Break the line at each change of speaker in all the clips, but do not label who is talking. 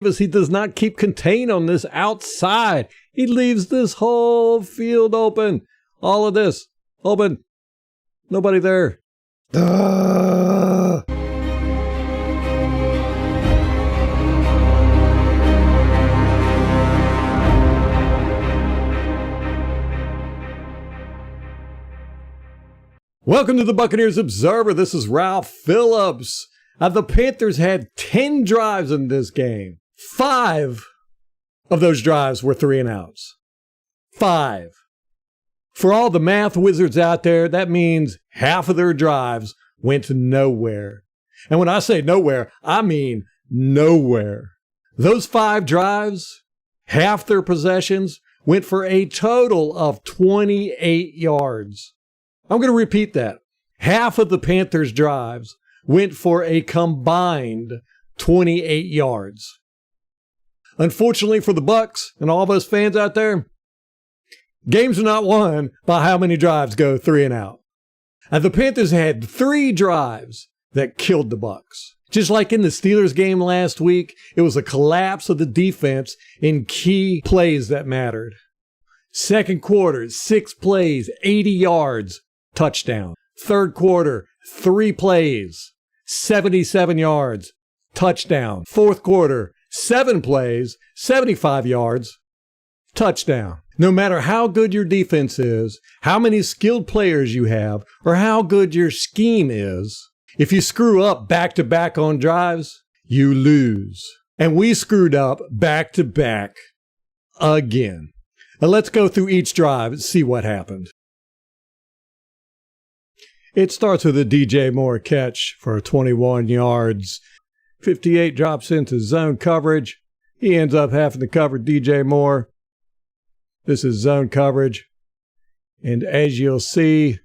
He does not keep contained on this outside. He leaves this whole field open. All of this open. Nobody there. Welcome to the Buccaneers Observer. This is Ralph Phillips. The Panthers had 10 drives in this game. 5 of those drives were 3 and outs. 5. For all the math wizards out there, that means half of their drives went nowhere. And when I say nowhere, I mean nowhere. Those 5 drives, half their possessions, went for a total of 28 yards. I'm going to repeat that. Half of the Panthers' drives went for a combined 28 yards. Unfortunately for the Bucs and all of us fans out there, games are not won by how many drives go 3 and out. And the Panthers had 3 drives that killed the Bucs. Just like in the Steelers game last week, it was a collapse of the defense in key plays that mattered. Second quarter, 6 plays, 80 yards, touchdown. Third quarter, 3 plays, 77 yards, touchdown. Fourth quarter, 7 plays, 75 yards, touchdown. No matter how good your defense is, how many skilled players you have, or how good your scheme is, if you screw up back-to-back on drives, you lose. And we screwed up back-to-back again. Now let's go through each drive and see what happened. It starts with a DJ Moore catch for 21 yards. 58 drops into zone coverage. He ends up having to cover DJ Moore. This is zone coverage. And as you'll see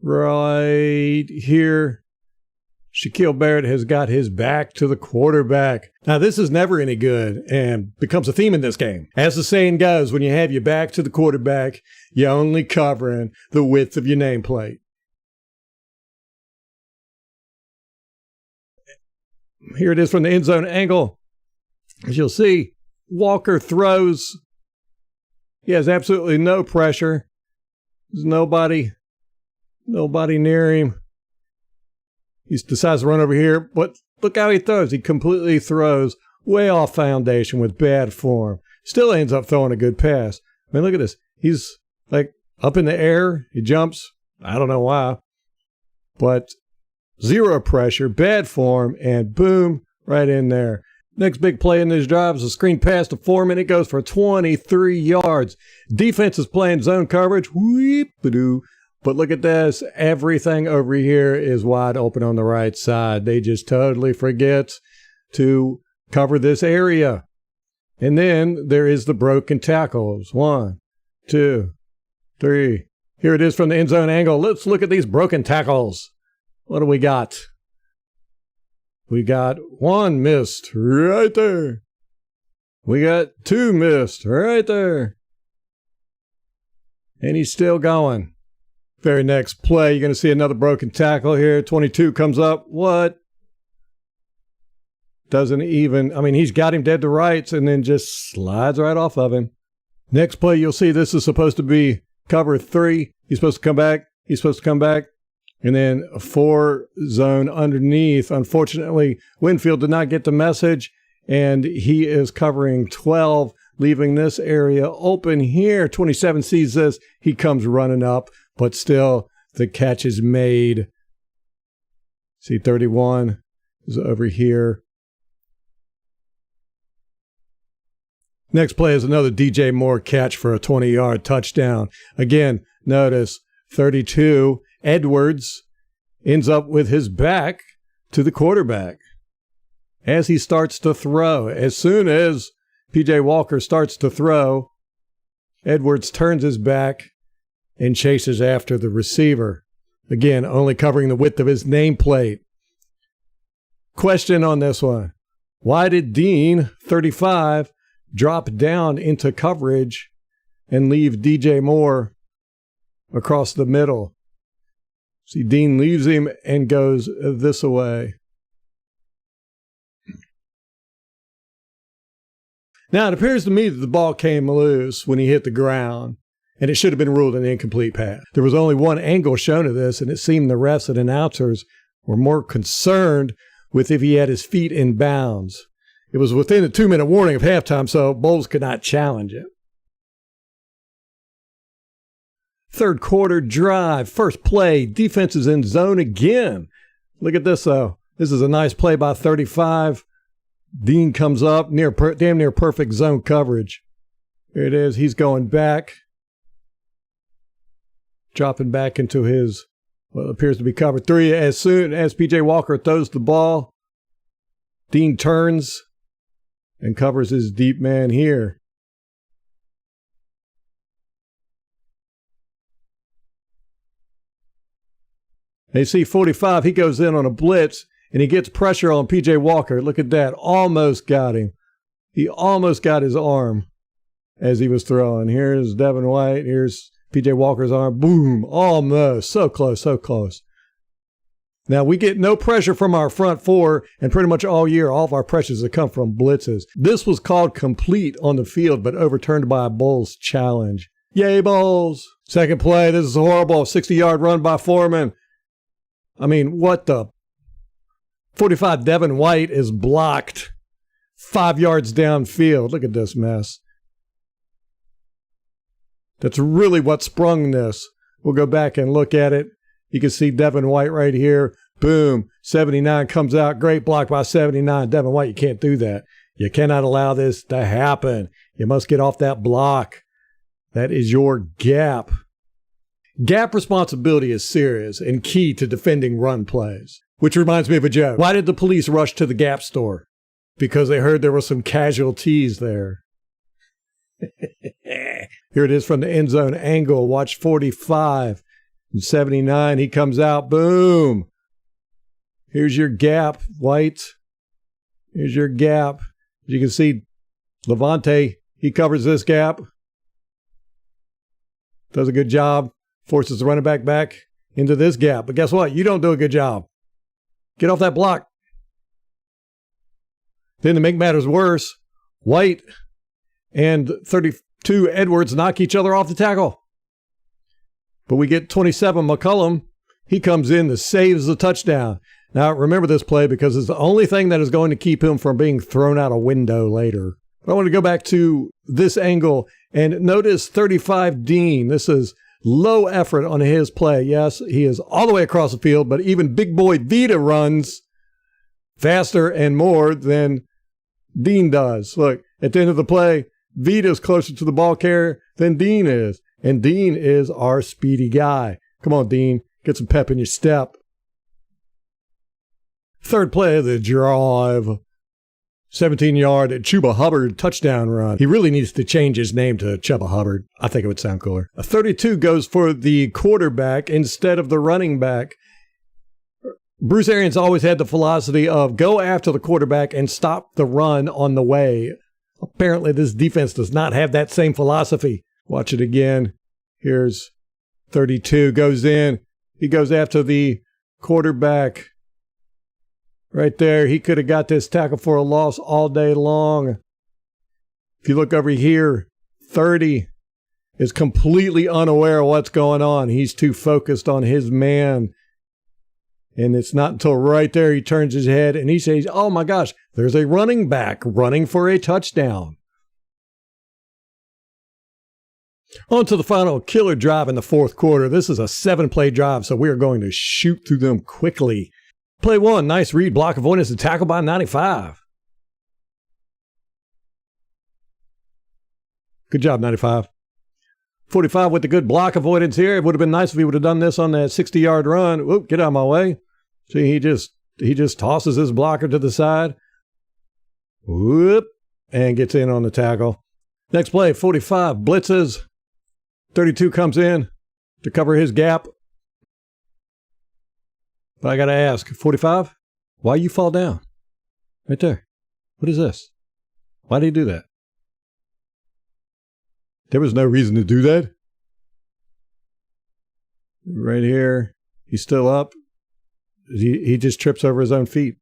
right here, Shaquille Barrett has got his back to the quarterback. Now, this is never any good and becomes a theme in this game. As the saying goes, when you have your back to the quarterback, you're only covering the width of your nameplate. Here it is from the end zone angle. As you'll see, Walker throws. He has absolutely no pressure. There's nobody near him. He decides to run over here, but look how he throws. He completely throws way off foundation with bad form. Still ends up throwing a good pass. I mean, look at this. He's like up in the air. He jumps. I don't know why. But zero pressure, bad form, and boom, right in there. Next big play in this drive is a screen pass to Foreman. It goes for 23 yards. Defense is playing zone coverage. Whoop-a-doo. But look at this. Everything over here is wide open on the right side. They just totally forget to cover this area. And then there is the broken tackles. 1, 2, 3. Here it is from the end zone angle. Let's look at these broken tackles. What do we got? We got 1 missed right there. We got 2 missed right there. And he's still going. Very next play, you're going to see another broken tackle here. 22 comes up. What? Doesn't even, I mean, he's got him dead to rights and then just slides right off of him. Next play, you'll see this is supposed to be cover 3. He's supposed to come back. He's supposed to come back. And then a 4 zone underneath. Unfortunately, Winfield did not get the message, and he is covering 12, leaving this area open here. 27 sees this. He comes running up, but still the catch is made. See, 31 is over here. Next play is another DJ Moore catch for a 20-yard touchdown. Again, notice 32. Edwards ends up with his back to the quarterback as he starts to throw. As soon as P.J. Walker starts to throw, Edwards turns his back and chases after the receiver. Again, only covering the width of his nameplate. Question on this one. Why did Dean, 35, drop down into coverage and leave DJ Moore across the middle? See, Dean leaves him and goes this way. Now, it appears to me that the ball came loose when he hit the ground, and it should have been ruled an incomplete pass. There was only one angle shown of this, and it seemed the refs and announcers were more concerned with if he had his feet in bounds. It was within a 2-minute warning of halftime, so Bowles could not challenge it. Third quarter drive, first play, defense is in zone again. Look at this, though. This is a nice play by 35. Dean comes up, damn near perfect zone coverage. Here it is. He's going back, dropping back into his what appears to be cover 3. As soon as P.J. Walker throws the ball, Dean turns and covers his deep man here. They see 45. He goes in on a blitz, and he gets pressure on P.J. Walker. Look at that. Almost got him. He almost got his arm as he was throwing. Here's Devin White. Here's P.J. Walker's arm. Boom. Almost. So close, so close. Now, we get no pressure from our front four, and pretty much all year, all of our pressures have come from blitzes. This was called complete on the field, but overturned by a Bowles challenge. Yay, Bowles. Second play. This is horrible. 60-yard run by Foreman. I mean, what the? 45 Devin White is blocked 5 yards downfield. Look at this mess. That's really what sprung this. We'll go back and look at it. You can see Devin White right here. Boom. 79 comes out. Great block by 79. Devin White, you can't do that. You cannot allow this to happen. You must get off that block. That is your gap. Gap responsibility is serious and key to defending run plays. Which reminds me of a joke. Why did the police rush to the Gap store? Because they heard there were some casualties there. Here it is from the end zone angle. Watch 45 and 79. He comes out. Boom. Here's your gap, White. Here's your gap. As you can see, Levante, he covers this gap. Does a good job. Forces the running back into this gap. But guess what? You don't do a good job. Get off that block. Then to make matters worse, White and 32 Edwards knock each other off the tackle. But we get 27 McCullum. He comes in and saves the touchdown. Now remember this play because it's the only thing that is going to keep him from being thrown out a window later. But I want to go back to this angle and notice 35 Dean. This is low effort on his play. Yes, he is all the way across the field, but even big boy Vita runs faster and more than Dean does. Look, at the end of the play, Vita is closer to the ball carrier than Dean is. And Dean is our speedy guy. Come on, Dean. Get some pep in your step. Third play of the drive. 17-yard Chuba Hubbard touchdown run. He really needs to change his name to Chuba Hubbard. I think it would sound cooler. A 32 goes for the quarterback instead of the running back. Bruce Arians always had the philosophy of go after the quarterback and stop the run on the way. Apparently, this defense does not have that same philosophy. Watch it again. Here's 32 goes in. He goes after the quarterback. Right there, he could have got this tackle for a loss all day long. If you look over here, 30 is completely unaware of what's going on. He's too focused on his man. And it's not until right there he turns his head and he says, oh my gosh, there's a running back running for a touchdown. On to the final killer drive in the fourth quarter. This is a 7-play drive, so we are going to shoot through them quickly. Play 1, nice read, block avoidance, and tackle by 95. Good job, 95. 45 with the good block avoidance here. It would have been nice if he would have done this on that 60-yard run. Whoop, get out of my way. See, he just tosses his blocker to the side. Whoop, and gets in on the tackle. Next play, 45 blitzes. 32 comes in to cover his gap. But I got to ask, 45, why you fall down? Right there. What is this? Why did he do that? There was no reason to do that. Right here. He's still up. He just trips over his own feet.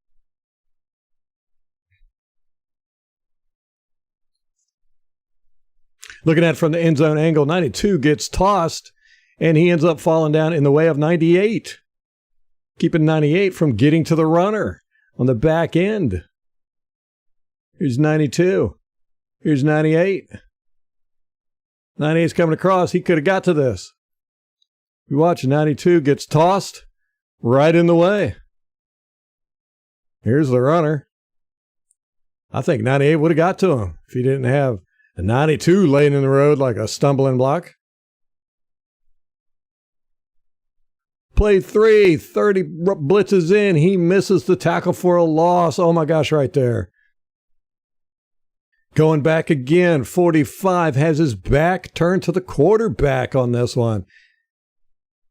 Looking at it from the end zone angle, 92 gets tossed, and he ends up falling down in the way of 98. Keeping 98 from getting to the runner on the back end. Here's 92. Here's 98. 98's coming across. He could have got to this. You watch, 92 gets tossed right in the way. Here's the runner. I think 98 would have got to him if he didn't have a 92 laying in the road like a stumbling block. Play 3, 30 blitzes in. He misses the tackle for a loss. Oh my gosh, right there. Going back again, 45 has his back turned to the quarterback on this one.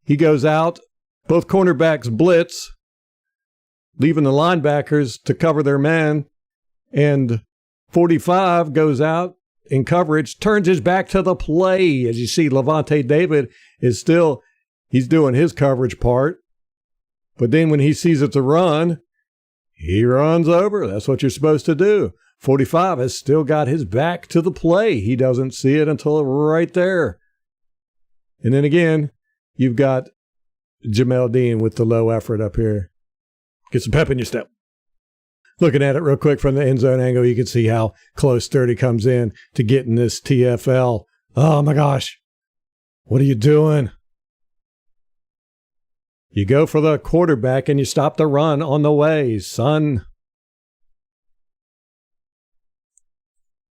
He goes out. Both cornerbacks blitz, leaving the linebackers to cover their man. And 45 goes out in coverage, turns his back to the play. As you see, Levante David is still, he's doing his coverage part. But then when he sees it's a run, he runs over. That's what you're supposed to do. 45 has still got his back to the play. He doesn't see it until right there. And then again, you've got Jamel Dean with the low effort up here. Get some pep in your step. Looking at it real quick from the end zone angle, you can see how close Sturdy comes in to getting this TFL. Oh my gosh. What are you doing? You go for the quarterback and you stop the run on the way, son.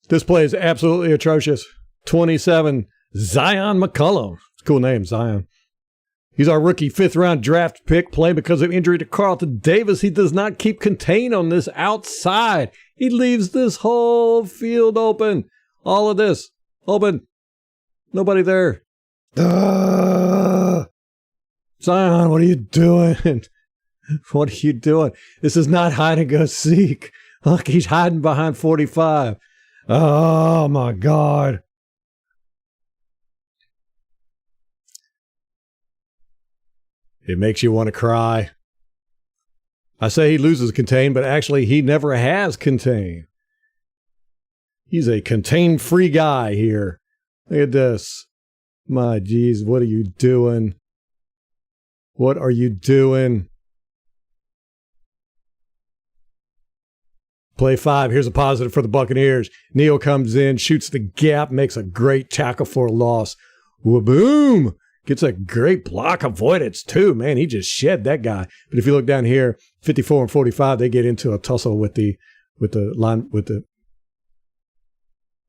This play is absolutely atrocious. 27, Zion McCullum. It's a cool name, Zion. He's our rookie 5th-round draft pick, playing because of injury to Carlton Davis. He does not keep contain on this outside. He leaves this whole field open. All of this open. Nobody there. Zion, what are you doing? What are you doing? This is not hide and go seek. Look, he's hiding behind 45. Oh, my God. It makes you want to cry. I say he loses contain, but actually he never has contain. He's a contain-free guy here. Look at this. My geez, what are you doing? What are you doing? Play 5. Here's a positive for the Buccaneers. Neal comes in, shoots the gap, makes a great tackle for a loss. Boom! Gets a great block avoidance too. Man, he just shed that guy. But if you look down here, 54 and 45, they get into a tussle with the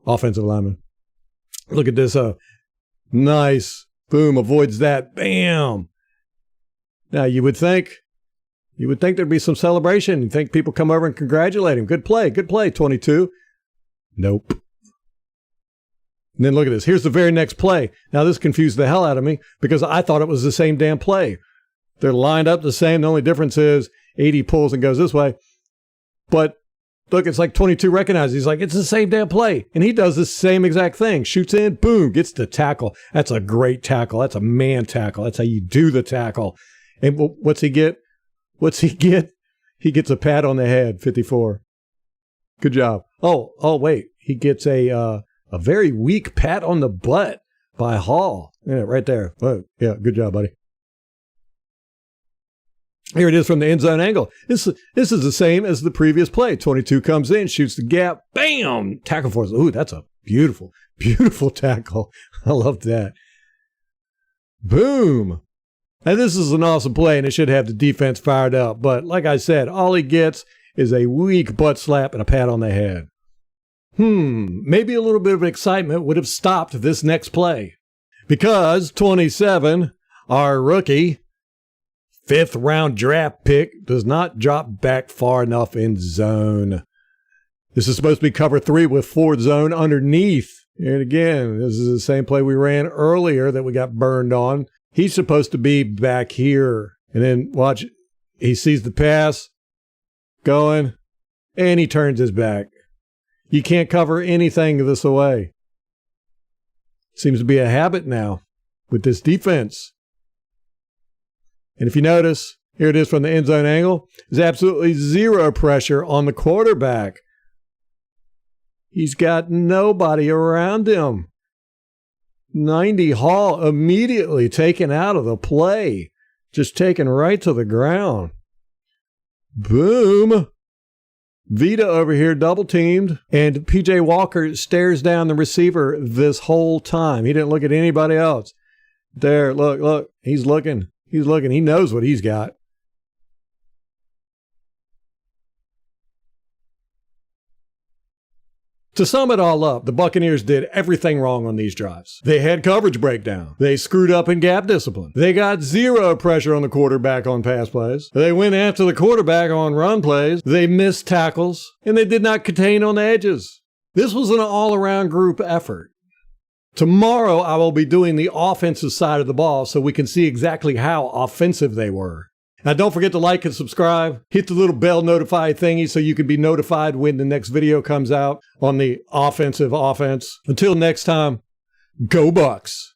offensive lineman. Look at this. Nice. Boom, avoids that. Bam. Now you would think there'd be some celebration. You'd think people come over and congratulate him. Good play, 22. Nope. And then look at this. Here's the very next play. Now this confused the hell out of me because I thought it was the same damn play. They're lined up the same. The only difference is 80 pulls and goes this way. But look, it's like 22 recognizes. He's like, it's the same damn play. And he does the same exact thing. Shoots in, boom, gets the tackle. That's a great tackle. That's a man tackle. That's how you do the tackle. And what's he get? He gets a pat on the head, 54. Good job. Oh, wait. He gets a very weak pat on the butt by Hall. Yeah, right there. Oh, yeah, good job, buddy. Here it is from the end zone angle. This is the same as the previous play. 22 comes in, shoots the gap. Bam! Tackle for us. Ooh, that's a beautiful, beautiful tackle. I love that. Boom! And this is an awesome play, and it should have the defense fired up. But like I said, all he gets is a weak butt slap and a pat on the head. Maybe a little bit of excitement would have stopped this next play. Because 27, our rookie, 5th-round draft pick, does not drop back far enough in zone. This is supposed to be cover 3 with 4 zone underneath. And again, this is the same play we ran earlier that we got burned on. He's supposed to be back here. And then watch, he sees the pass going, and he turns his back. You can't cover anything this away. Seems to be a habit now with this defense. And if you notice, here it is from the end zone angle. There's absolutely zero pressure on the quarterback. He's got nobody around him. 90 Hall immediately taken out of the play. Just taken right to the ground. Boom. Vita over here double teamed, and PJ Walker stares down the receiver this whole time. He didn't look at anybody else. There, look. He's looking. He knows what he's got. To sum it all up, the Buccaneers did everything wrong on these drives. They had coverage breakdown. They screwed up in gap discipline. They got zero pressure on the quarterback on pass plays. They went after the quarterback on run plays. They missed tackles, and they did not contain on the edges. This was an all-around group effort. Tomorrow, I will be doing the offensive side of the ball so we can see exactly how offensive they were. Now, don't forget to like and subscribe. Hit the little bell notify thingy so you can be notified when the next video comes out on the offensive offense. Until next time, go Bucs.